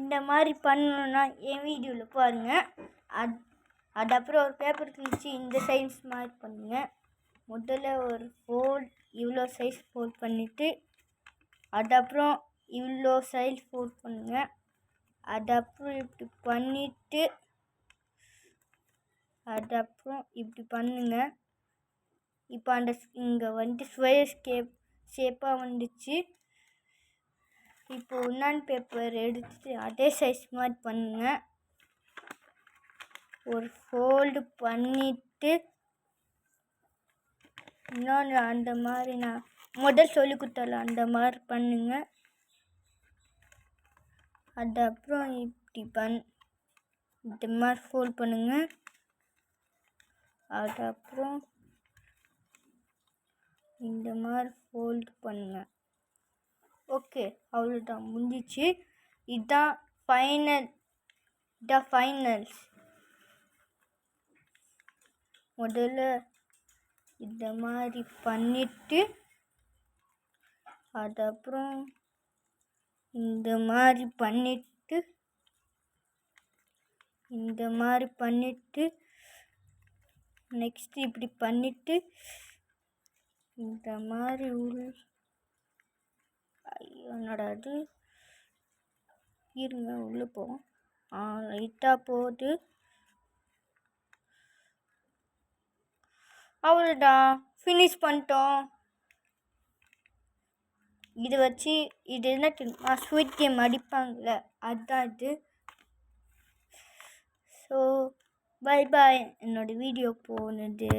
இந்த மாதிரி பண்ணணுன்னா என் வீடியோவில் பாருங்கள். அது அப்புறம் ஒரு பேப்பர் கிழிச்சு இந்த சைஸ் மாதிரி பண்ணுங்கள். முதல்ல ஒரு ஃபோல்ட் இவ்வளோ சைஸ் ஃபோல்ட் பண்ணிவிட்டு அது அப்புறம் இவ்வளோ சைஸ் ஃபோல்ட் பண்ணுங்கள். அது அப்புறம் இப்படி பண்ணிவிட்டு அது அப்புறம் இப்படி பண்ணுங்க. இப்போ அந்த இங்கே வந்து ஸ்கொயர் ஷேப்பாக வந்துச்சு. இப்போ உன்னான் பேப்பர் எடுத்து அதே சைஸ் மாதிரி பண்ணுங்க. ஒரு ஃபோல்டு பண்ணிவிட்டு இன்னொன்று அந்த மாதிரி நான் முதல் சொல்லி கொடுத்தால அந்த மாதிரி பண்ணுங்க. அது அப்புறம் இப்படி இந்த மாதிரி ஃபோல்ட் பண்ணுங்க. அது அப்புறம் இந்த மாதிரி ஃபோல்டு பண்ணுங்க. ஓகே, அவ்வளோதான், முடிஞ்சிச்சு. இதுதான் ஃபைனல்ஸ். முதல்ல இந்த மாதிரி பண்ணிவிட்டு அது அப்புறம் இந்த மாதிரி பண்ணிவிட்டு நெக்ஸ்ட் இப்படி பண்ணிவிட்டு இந்த மாதிரி என்னடா அது, இருங்க உள்ளே போவோம். லைட்டாக போகுது. அவ்வளோதான், ஃபினிஷ் பண்ணிட்டோம். இதை வச்சு இது என்ன தெரியுமா, ஸ்வீட் கேம் அடிப்பாங்கள்ல, அதுதான் இது. So bye bye. என்னோடய வீடியோ போனது